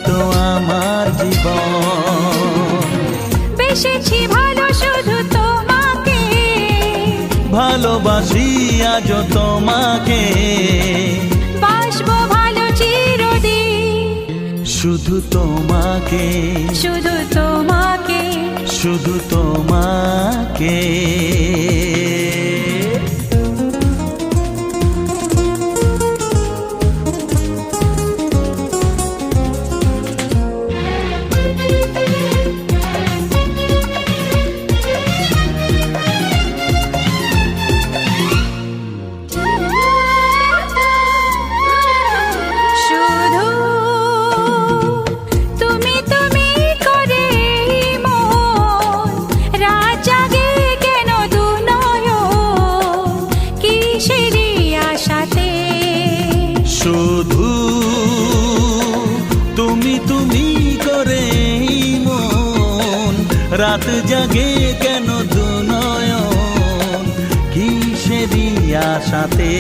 তো আমার জীবন। বেসেছি ভালো শুধু তোমাকে, ভালোবাসি আজ তোমাকে, বাসবো ভালো চিরদিন। শুধু তোমাকে, শুধু তোমাকে, শুধু তোমাকে। শুধু তুমি তুমি করে মন রাত জাগে কেন দু নয়ন, কিসেরই আশাতে। শুধু তুমি তুমি করে মন রাত জাগে কেন দু নয়ন, কিসেরই আশাতে।